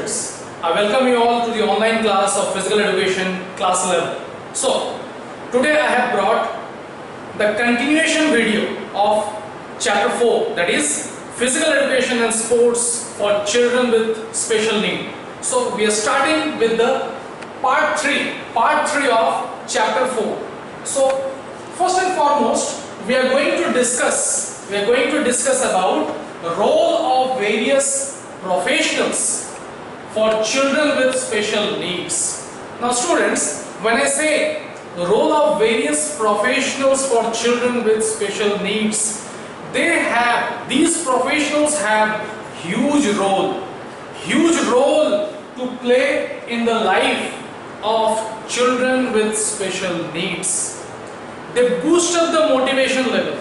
students, I welcome you all to the online class of Physical Education class 11. So, today I have brought the continuation video of chapter 4, that is Physical Education and Sports for Children with Special Need. So, we are starting with the part 3 of chapter 4. So, first and foremost, we are going to discuss about the role of various professionals for children with special needs. Now students, when I say the role of various professionals for children with special needs, these professionals have huge role to play in the life of children with special needs. They boost up the motivation level.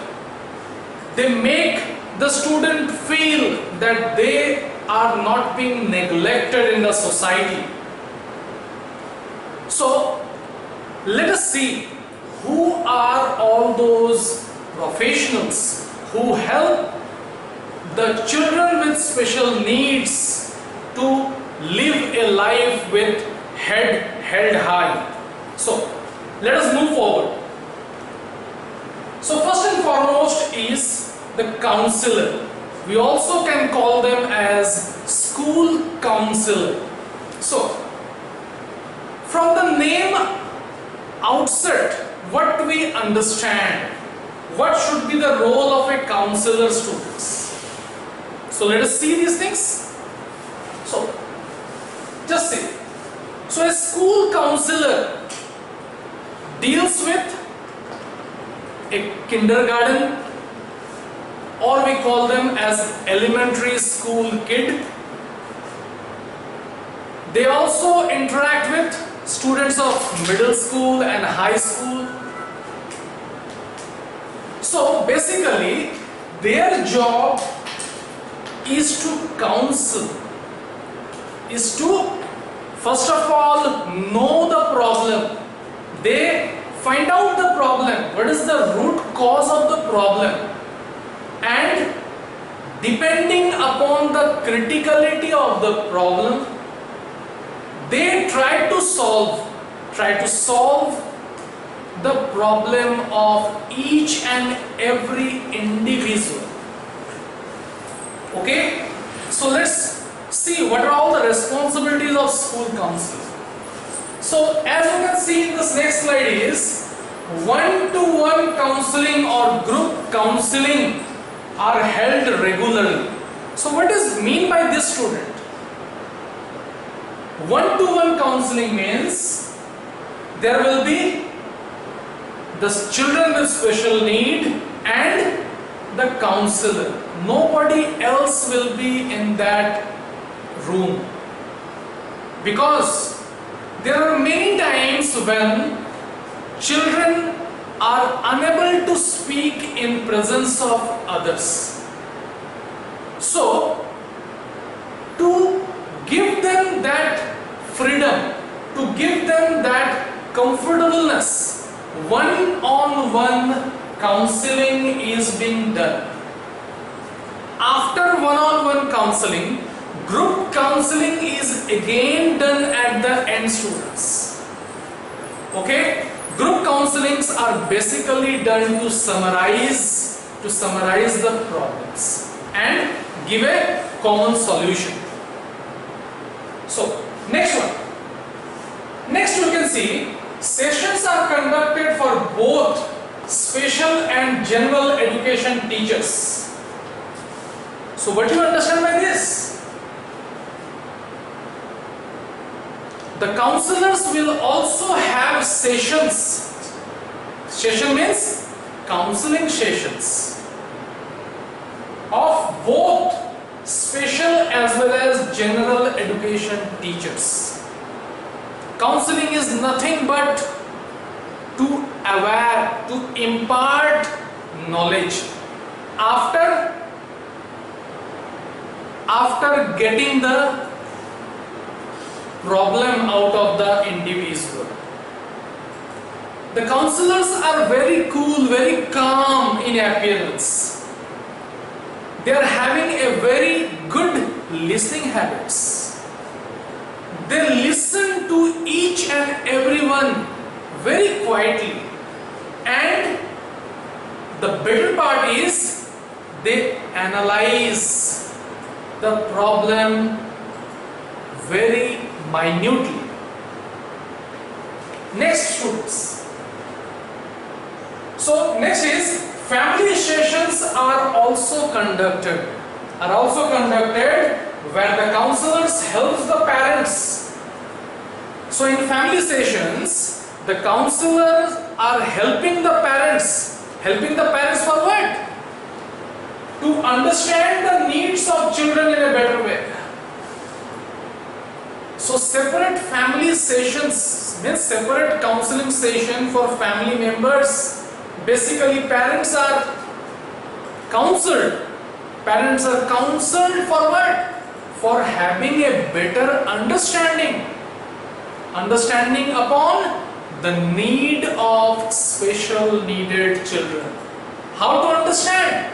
They make the student feel that they are not being neglected in the society. So, let us see who are all those professionals who help the children with special needs to live a life with head held high. So, let us move forward. So, first and foremost is the counselor. We also can call them as school counselor. So, from the name outset, what do we understand? What should be the role of a counselor, students? So, let us see these things. So, just see. So, a school counselor deals with a kindergarten, or we call them as elementary school kid. They also interact with students of middle school and high school. So basically their job is to counsel, is to first of all know the problem. They find out the problem, what is the root cause of the problem, and depending upon the criticality of the problem, they try to solve the problem of each and every individual. Okay, so let's see what are all the responsibilities of school counselor. So as you can see in this next slide is one-to-one counseling or group counseling are held regularly. So what is mean by this, student? One-to-one counseling means there will be the children with special need and the counselor. Nobody else will be in that room, because there are many times when children are unable to speak in presence of others. So, to give them that freedom, to give them that comfortableness, one-on-one counseling is being done. After one-on-one counseling, group counseling is again done at the end, students. Okay? Group counselings are basically done to summarize the problems and give a common solution. So, next one. Next you can see sessions are conducted for both special and general education teachers. So, what do you understand by this? The counselors will also have sessions. Session means counseling sessions of both special as well as general education teachers. Counseling is nothing but to impart knowledge after getting the problem out of the individual. The counselors are very cool, very calm in appearance. They are having a very good listening habits. and everyone very quietly, and the better part is they analyze the problem very minutely. Next, students. So next is family sessions are also conducted where the counselors helps the parents. So in family sessions, the counselors are helping the parents for what? To understand the needs of children in a better way. So separate family sessions means separate counseling session for family members. Basically parents are counseled. Parents are counseled for what? For having a better understanding upon the need of special needed children. How to understand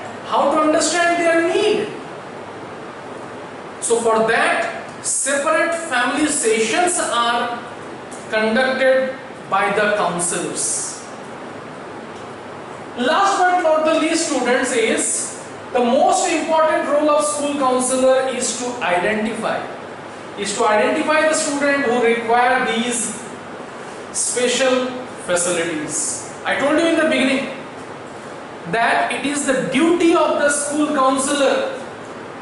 their need. So for that, separate family sessions are conducted by the counselors. Last but not the least, students, is the most important role of school counselor is to identify the student who require these special facilities. I told you in the beginning that it is the duty of the school counselor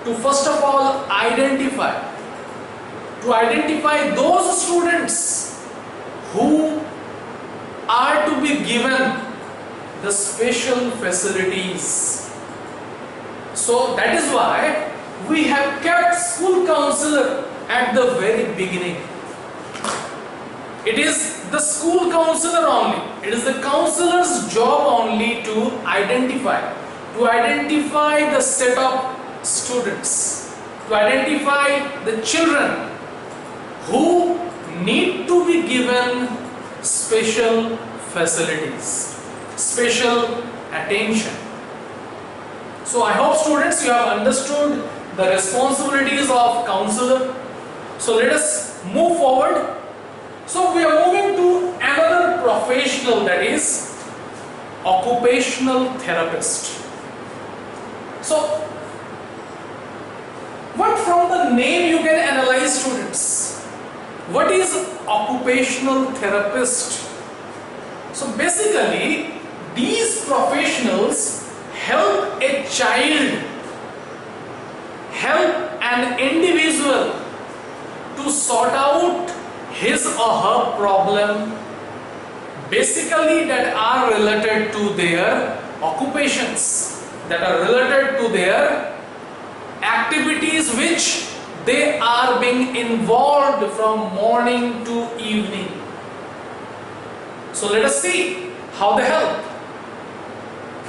to first of all identify those students who are to be given the special facilities. So that is why we have kept school counselor at the very beginning. It is the school counselor only. It is the counselor's job only to identify the set of students, to identify the children who need to be given special facilities, special attention. So I hope, students, you have understood the responsibilities of counselor. So let us move forward. So we are moving to another professional, that is occupational therapist. So what from the name you can analyze, students? What is occupational therapist? So basically these professionals help a child, help an individual to sort out his or her problem, basically that are related to their occupations, that are related to their activities which they are being involved from morning to evening. So let us see how they help.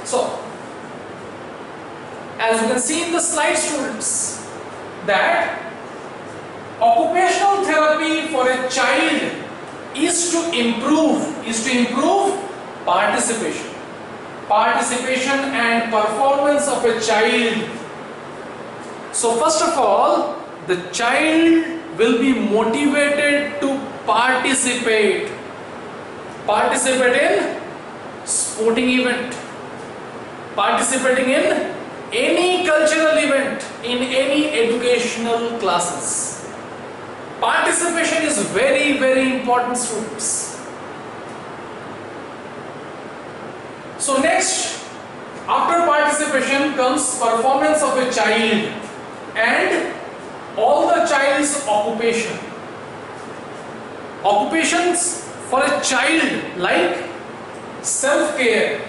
So as you can see in the slide, students, that occupational therapy for a child is to improve participation and performance of a child. So first of all, the child will be motivated to participate in sporting event, participating in any cultural event, in any educational classes. Participation is very, very important, students. So next, after participation comes performance of a child and all the child's occupation. Occupations for a child like self-care.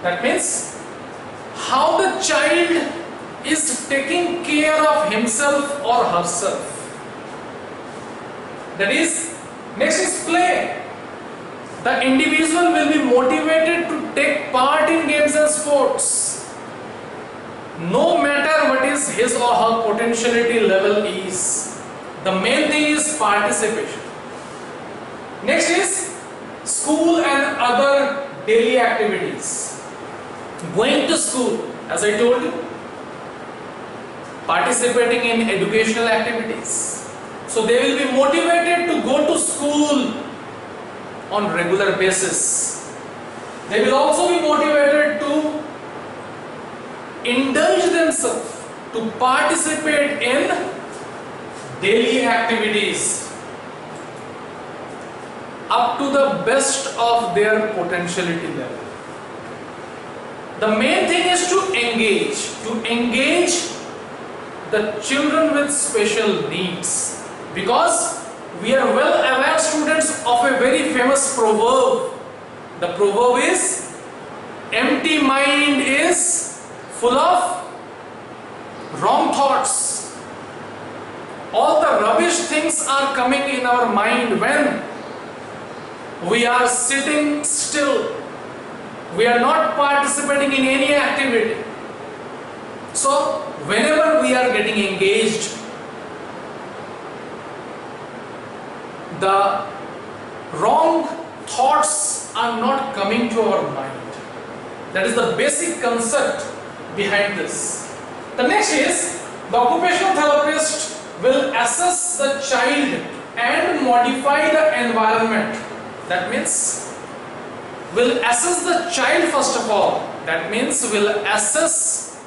That means how the child is taking care of himself or herself. That is, next is play. The individual will be motivated to take part in games and sports, no matter what is his or her potentiality level is. The main thing is participation. Next is school and other daily activities. Going to school, as I told you, participating in educational activities. So they will be motivated to go to school on regular basis. They will also be motivated to indulge themselves, to participate in daily activities up to the best of their potentiality level. The main thing is to engage the children with special needs, because we are well aware, students, of a very famous proverb. The proverb is, empty mind is full of wrong thoughts. All the rubbish things are coming in our mind when we are sitting still. We are not participating in any activity. So whenever we are getting engaged, the wrong thoughts are not coming to our mind. That is the basic concept behind this. The next is, the occupational therapist will assess the child and modify the environment. That means will assess the child first of all. That means will assess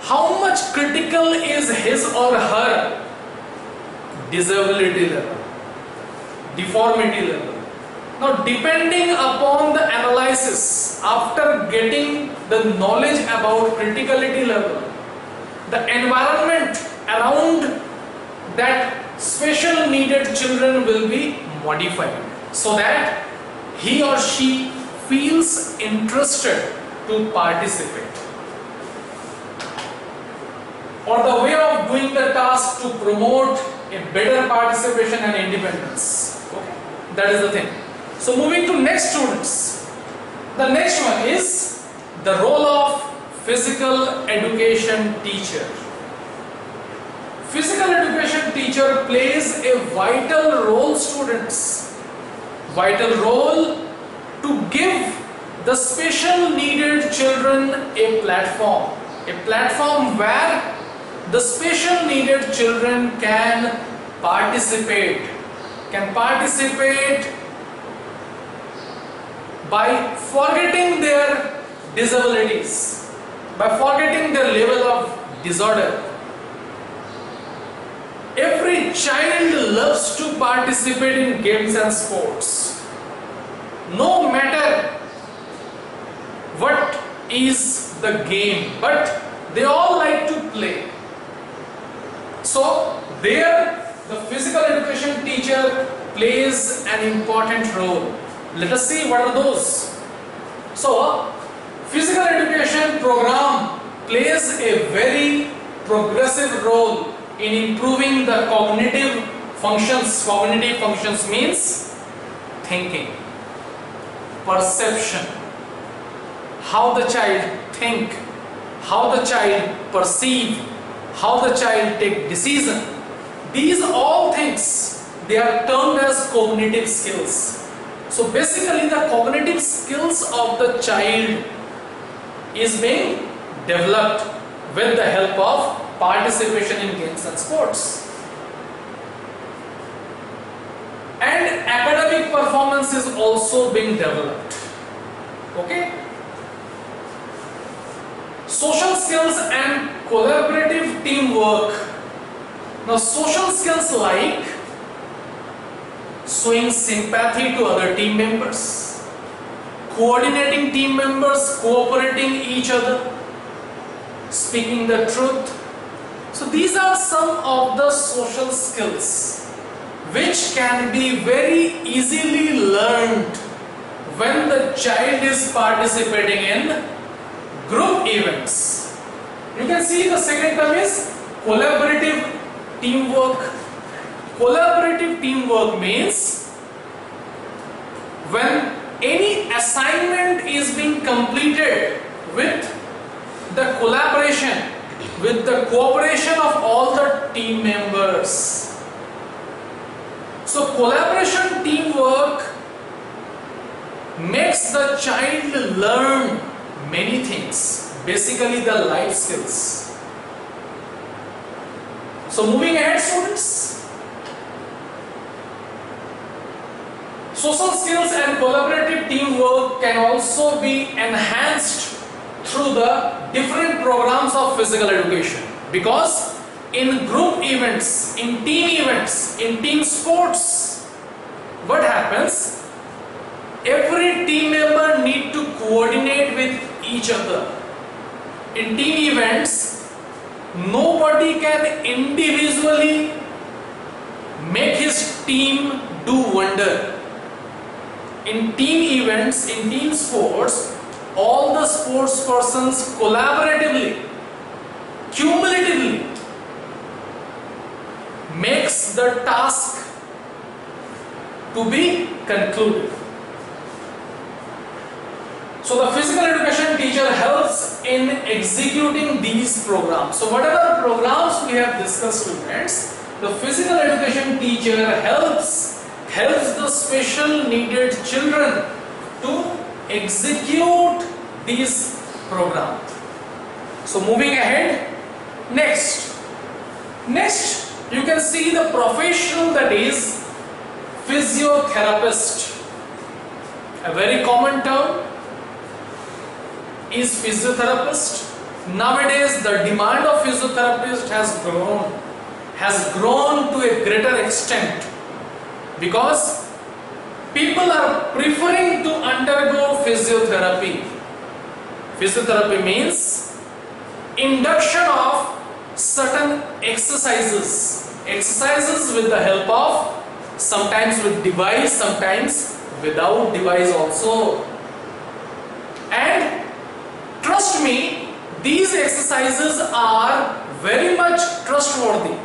how much critical is his or her disability level, deformity level. Now, depending upon the analysis, after getting the knowledge about criticality level, the environment around that special needed children will be modified so that he or she feels interested to participate, or the way of doing the task to promote a better participation and independence. Okay, that is the thing. So moving to next, students, the next one is the role of physical education teacher. Physical education teacher plays a vital role, students, vital role to give the special needed children a platform where the special needed children can participate by forgetting their disabilities, by forgetting their level of disorder. Every child loves to participate in games and sports, no matter what is the game, but they all like to play. So there the physical education teacher plays an important role. Let us see what are those. So physical education program plays a very progressive role in improving the cognitive functions. Cognitive functions means thinking, perception, how the child think, how the child perceive, how the child take decision. These all things, they are termed as cognitive skills. So basically the cognitive skills of the child is being developed with the help of participation in games and sports. And academic performance is also being developed. Okay? Social skills and collaborative teamwork. Now, social skills like showing sympathy to other team members, coordinating team members, cooperating each other, speaking the truth. So these are some of the social skills which can be very easily learned when the child is participating in group events. You can see the second term is collaborative teamwork. Collaborative teamwork means when any assignment is being completed with the collaboration, with the cooperation of all the team members. So collaboration teamwork makes the child learn many things, basically the life skills. So moving ahead, students. Social skills and collaborative teamwork can also be enhanced through the different programs of physical education, because in group events, in team sports, what happens? Every team member need to coordinate with each other. In team events, nobody can individually make his team do wonder. In team events, in team sports, all the sports persons collaboratively, cumulatively makes the task to be concluded. So the physical education teacher helps in executing these programs. So whatever programs we have discussed, students, the physical education teacher helps the special needed children to execute these programs. So moving ahead, next you can see the professional, that is physiotherapist. A very common term is physiotherapist. Nowadays the demand of physiotherapist has grown to a greater extent, because people are preferring to undergo physiotherapy. Physiotherapy means induction of certain exercises with the help of, sometimes with device, sometimes without device also. And trust me, these exercises are very much trustworthy.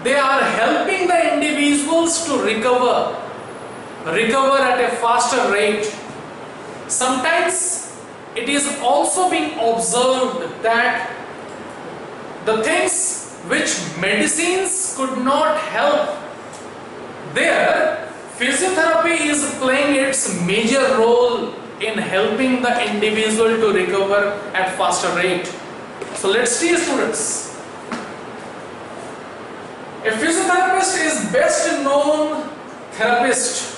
They are helping the individuals to recover at a faster rate. Sometimes it is also being observed that the things which medicines could not help, there physiotherapy is playing its major role in helping the individual to recover at faster rate. So let's see, students. A physiotherapist is best known therapist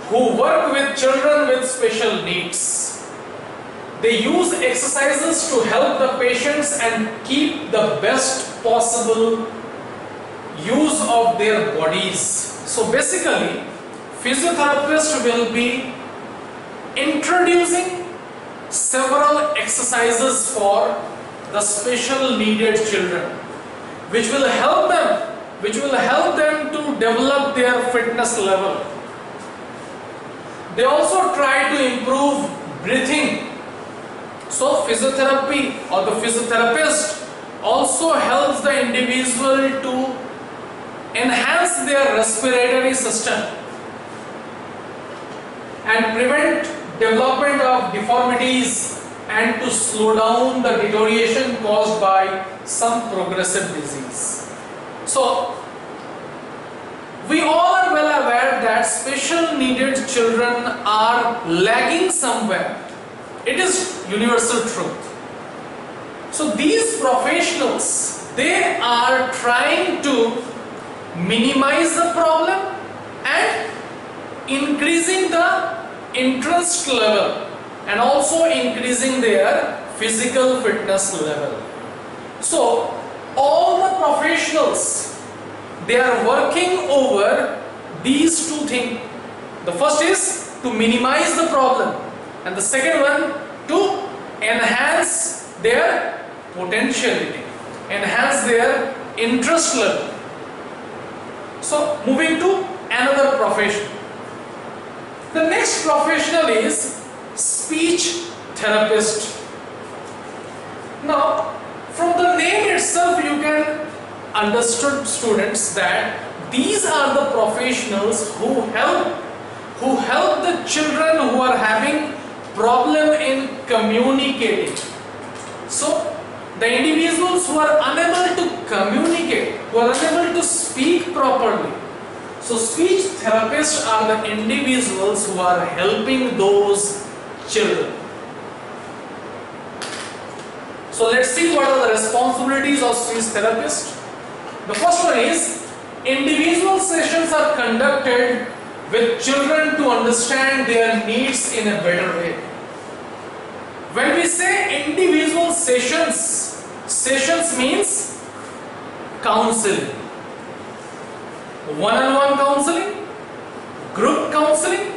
who work with children with special needs. They use exercises to help the patients and keep the best possible use of their bodies. So basically, physiotherapist will be introducing several exercises for the special needed children, which will help them to develop their fitness level. They also try to improve breathing. So physiotherapy or the physiotherapist also helps the individual to enhance their respiratory system and prevent development of deformities and to slow down the deterioration caused by some progressive disease. So we all are well aware that special needed children are lagging somewhere. It is universal truth. So these professionals, they are trying to minimize the problem and increasing the interest level and also increasing their physical fitness level. So all the professionals, they are working over these two things. The first is to minimize the problem, and the second one to enhance their potentiality, enhance their interest level. So moving to another profession. The next professional is speech therapist. Now, from the name itself you can understand, students, that these are the professionals who help the children who are having problem in communicating. So the individuals who are unable to communicate, who are unable to speak properly, so speech therapists are the individuals who are helping those children. So let's see what are the responsibilities of speech therapist. The first one is individual sessions are conducted with children to understand their needs in a better way. When we say individual sessions, sessions means counseling. One-on-one counseling, group counseling.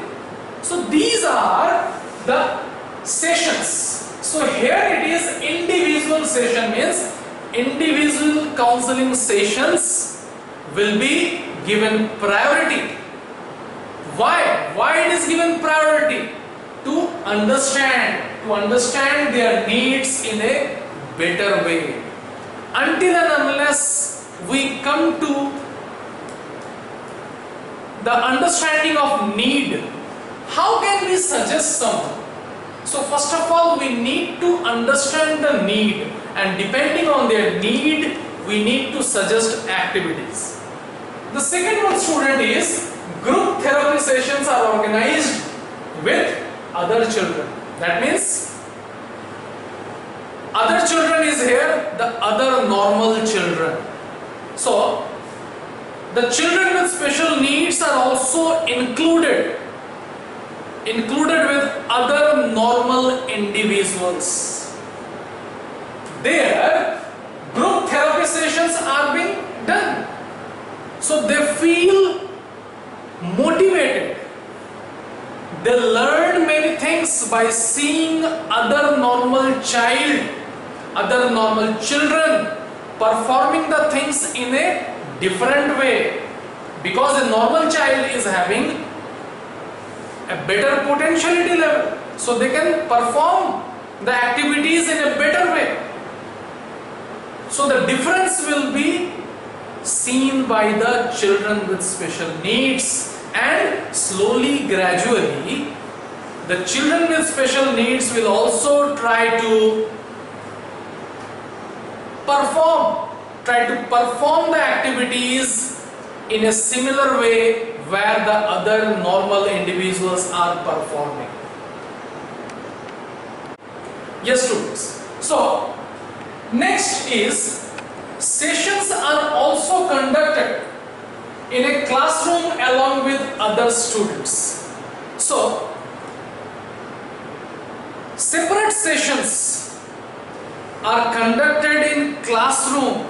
So these are the sessions. So here it is individual session means individual counseling sessions will be given priority. Why? Why it is given priority? To understand their needs in a better way. Until and unless we come to the understanding of need, how can we suggest someone? So first of all, we need to understand the need, and depending on their need, we need to suggest activities. The second one, student, is group therapy sessions are organized with other children. That means other children is here, the other normal children. So the children with special needs are also included with other normal individuals. There, group therapy sessions are being done. So they feel motivated. They learn many things by seeing other normal children performing the things in a different way. Because a normal child is having a better potentiality level, so they can perform the activities in a better way. So the difference will be seen by the children with special needs, and slowly, gradually, the children with special needs will also try to perform the activities in a similar way where the other normal individuals are performing. Yes, students. So, next is sessions are also conducted in a classroom along with other students. So, separate sessions are conducted in classroom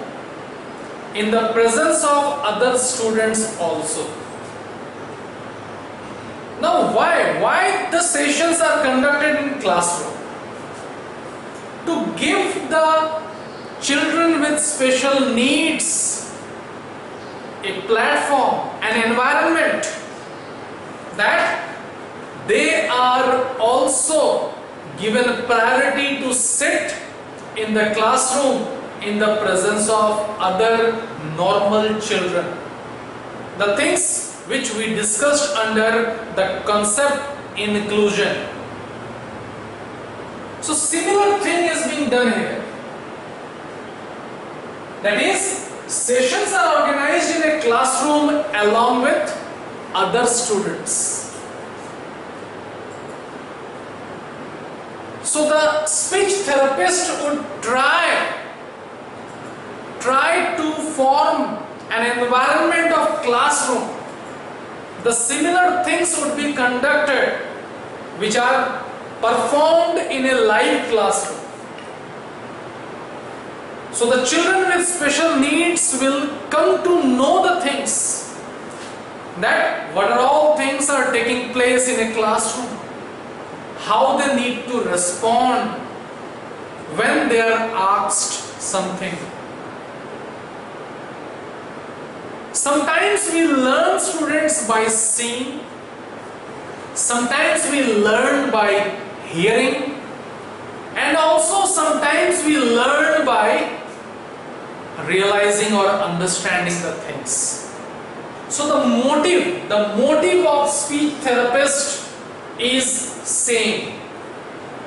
in the presence of other students also. Now why the sessions are conducted in classroom? To give the children with special needs a platform, an environment that they are also given priority to sit in the classroom in the presence of other normal children. The things which we discussed under the concept inclusion. So similar thing is being done here. That is, sessions are organized in a classroom along with other students. So the speech therapist would try to form an environment of classroom. The similar things would be conducted which are performed in a live classroom. So the children with special needs will come to know the things, that what are all things are taking place in a classroom, how they need to respond when they are asked something. Sometimes we learn, students, by seeing, sometimes we learn by hearing, and also sometimes we learn by realizing or understanding the things. So the motive of speech therapist is same: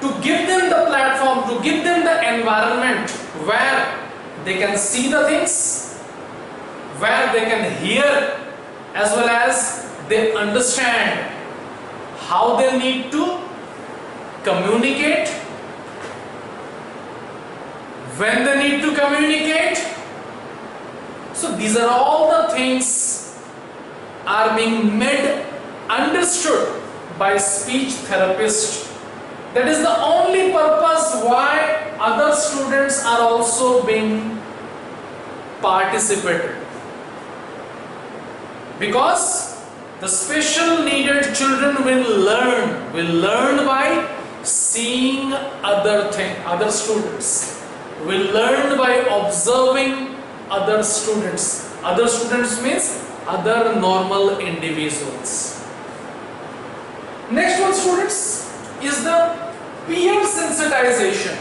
to give them the platform, to give them the environment where they can see the things, where they can hear, as well as they understand how they need to communicate, when they need to communicate. So these are all the things are being made understood by speech therapist. That is the only purpose why other students are also being participated. Because the special needed children will learn by seeing other students, will learn by observing other students. Other students means other normal individuals. Next one, students, is the peer sensitization.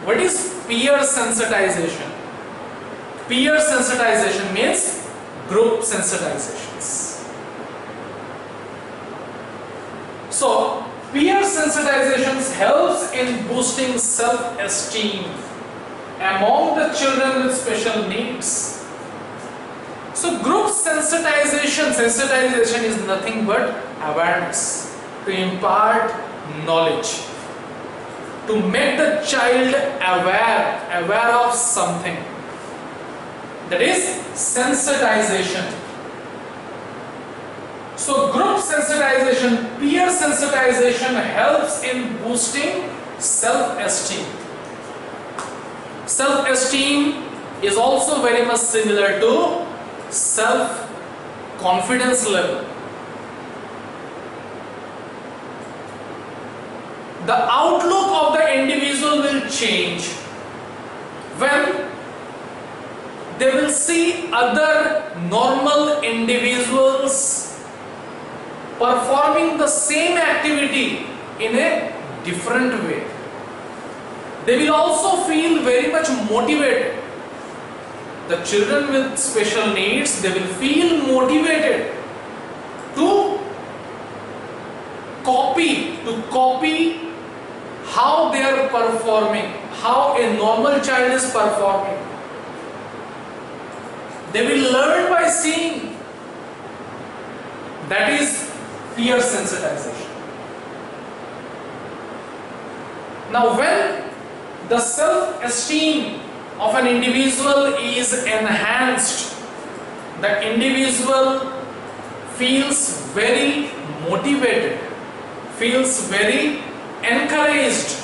What is peer sensitization? Peer sensitization means group sensitizations. So, peer sensitizations helps in boosting self-esteem among the children with special needs. So, group sensitization is nothing but awareness, to impart knowledge, to make the child aware of something. That is sensitization. So group sensitization, peer sensitization helps in boosting self-esteem. Self-esteem is also very much similar to self-confidence level. The outlook of the individual will change when they will see other normal individuals performing the same activity in a different way. They will also feel very much motivated. The children with special needs, they will feel motivated to copy how they are performing, how a normal child is performing. They will learn by seeing. That is peer sensitization. Now, when the self-esteem of an individual is enhanced, the individual feels very motivated, feels very encouraged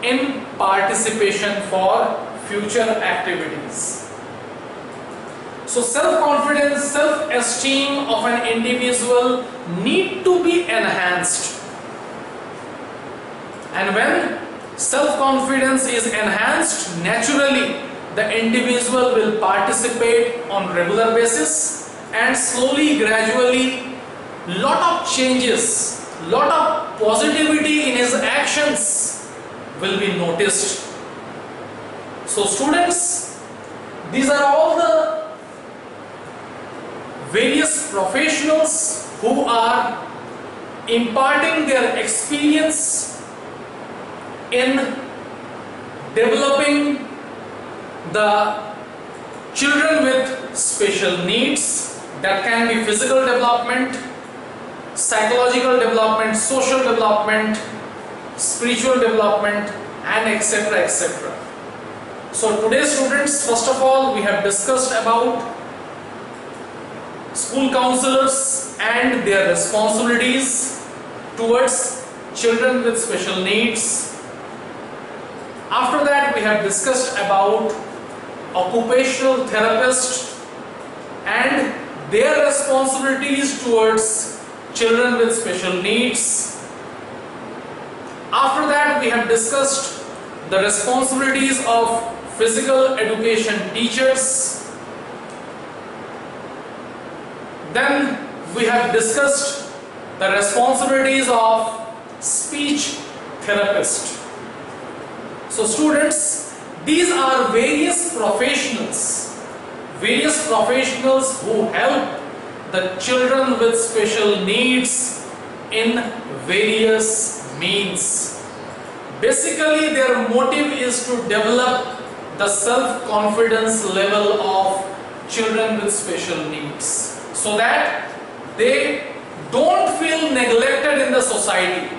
in participation for future activities. So self-confidence, self-esteem of an individual need to be enhanced. And when self-confidence is enhanced, naturally the individual will participate on regular basis, and slowly, gradually, lot of changes, lot of positivity in his actions will be noticed. So students, these are all the various professionals who are imparting their experience in developing the children with special needs. That can be physical development, psychological development, social development, spiritual development, and etc. etc. So today, students, first of all, we have discussed about school counselors and their responsibilities towards children with special needs. After that, we have discussed about occupational therapists and their responsibilities towards children with special needs. After that, we have discussed the responsibilities of physical education teachers. Then we have discussed the responsibilities of speech therapist. So students, these are various professionals who help the children with special needs in various means. Basically, their motive is to develop the self-confidence level of children with special needs, so that they don't feel neglected in the society.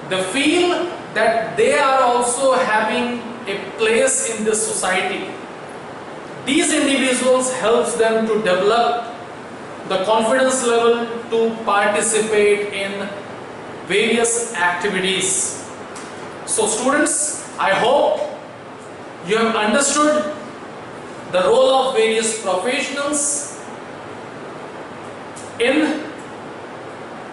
They feel that they are also having a place in this society. These individuals helps them to develop the confidence level to participate in various activities. So students, I hope you have understood the role of various professionals in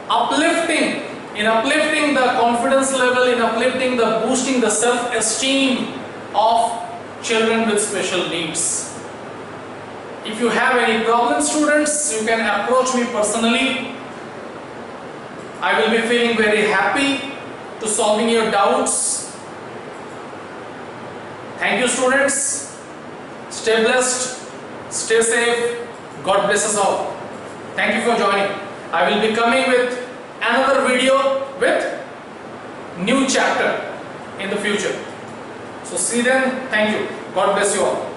uplifting the confidence level, in uplifting the boosting the self-esteem of children with special needs. If you have any problems, students, you can approach me personally. I will be feeling very happy to solving your doubts. Thank you, students. Stay blessed, stay safe. God bless us all. Thank you for joining. I will be coming with another video with new chapter in the future. So see you then. Thank you. God bless you all.